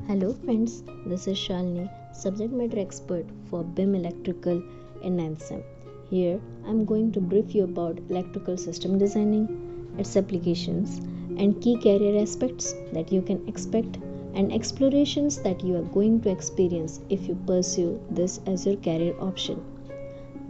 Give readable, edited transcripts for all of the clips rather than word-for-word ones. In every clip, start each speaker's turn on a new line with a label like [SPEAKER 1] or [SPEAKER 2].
[SPEAKER 1] Hello friends, this is Shalini, subject matter expert for BIM Electrical in 9th Sem. Here I am going to brief you about electrical system designing, its applications and key career aspects that you can expect and explorations that you are going to experience if you pursue this as your career option.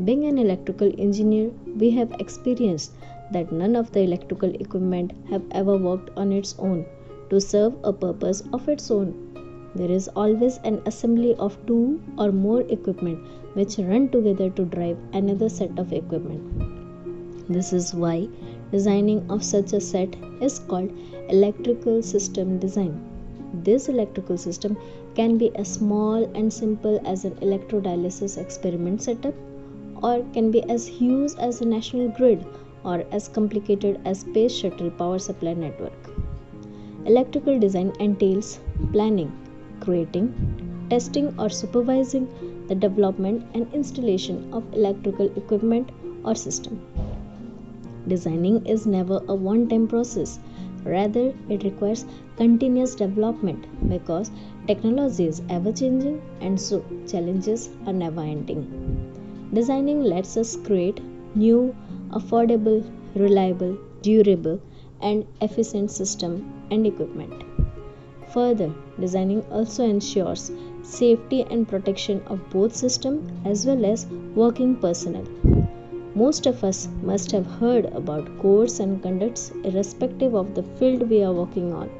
[SPEAKER 1] Being an electrical engineer, we have experienced that none of the electrical equipment have ever worked on its own to serve a purpose of its own. There is always an assembly of two or more equipment which run together to drive another set of equipment. This is why designing of such a set is called electrical system design. This electrical system can be as small and simple as an electrodialysis experiment setup, or can be as huge as a national grid or as complicated as space shuttle power supply network. Electrical design entails planning, creating, testing or supervising the development and installation of electrical equipment or system. Designing is never a one-time process. Rather, it requires continuous development because technology is ever-changing and so challenges are never-ending. Designing lets us create new, affordable, reliable, durable, and efficient system and equipment. Further, designing also ensures safety and protection of both system as well as working personnel. Most of us must have heard about codes and conducts irrespective of the field we are working on,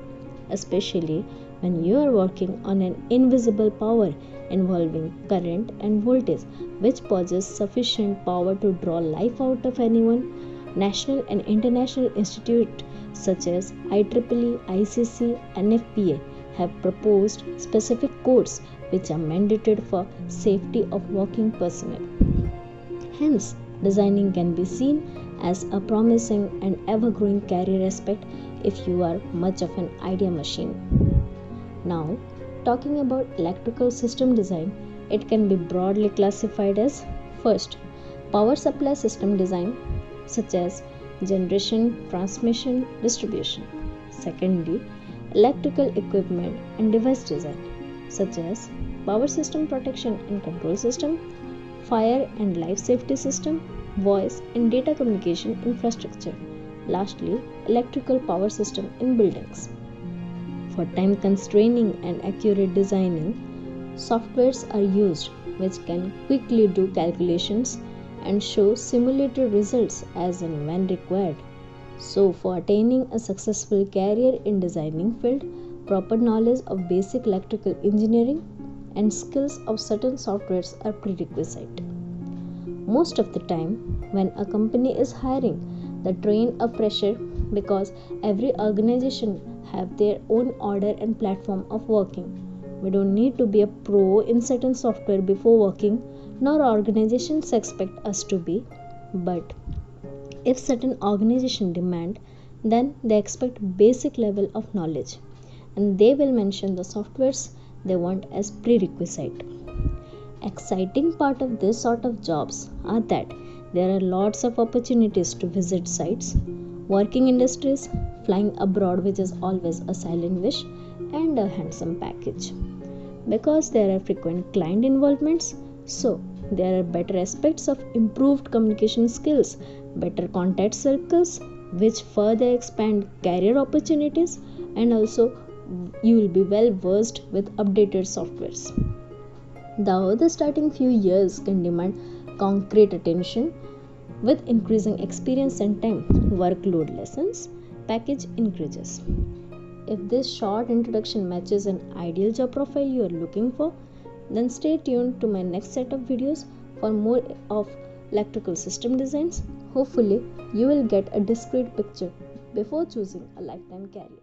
[SPEAKER 1] especially when you are working on an invisible power involving current and voltage which possess sufficient power to draw life out of anyone. National and international institutes such as IEEE, ICC, and FPA have proposed specific codes which are mandated for safety of working personnel. Hence, designing can be seen as a promising and ever-growing career aspect if you are much of an idea machine. Now, talking about electrical system design, it can be broadly classified as: first, power supply system design, such as generation, transmission, distribution. Secondly, electrical equipment and device design, such as power system protection and control system, fire and life safety system, voice and data communication infrastructure. Lastly, electrical power system in buildings. For time constraining and accurate designing, softwares are used which can quickly do calculations and show simulated results as and when required. So, for attaining a successful career in designing field, proper knowledge of basic electrical engineering and skills of certain softwares are prerequisite. Most of the time, when a company is hiring, they train a fresher because every organization have their own order and platform of working. We don't need to be a pro in certain software before working, nor organizations expect us to be, but if certain organization demand, then they expect basic level of knowledge and they will mention the softwares they want as prerequisite. Exciting part of this sort of jobs are that there are lots of opportunities to visit sites, working industries, flying abroad, which is always a silent wish, and a handsome package. Because there are frequent client involvements, so there are better aspects of improved communication skills, better contact circles, which further expand career opportunities, and also you will be well versed with updated softwares. Though the starting few years can demand concrete attention, with increasing experience and time, workload lessens, package increases. If this short introduction matches an ideal job profile you are looking for, then stay tuned to my next set of videos for more of electrical system designs. Hopefully, you will get a discrete picture before choosing a lifetime career.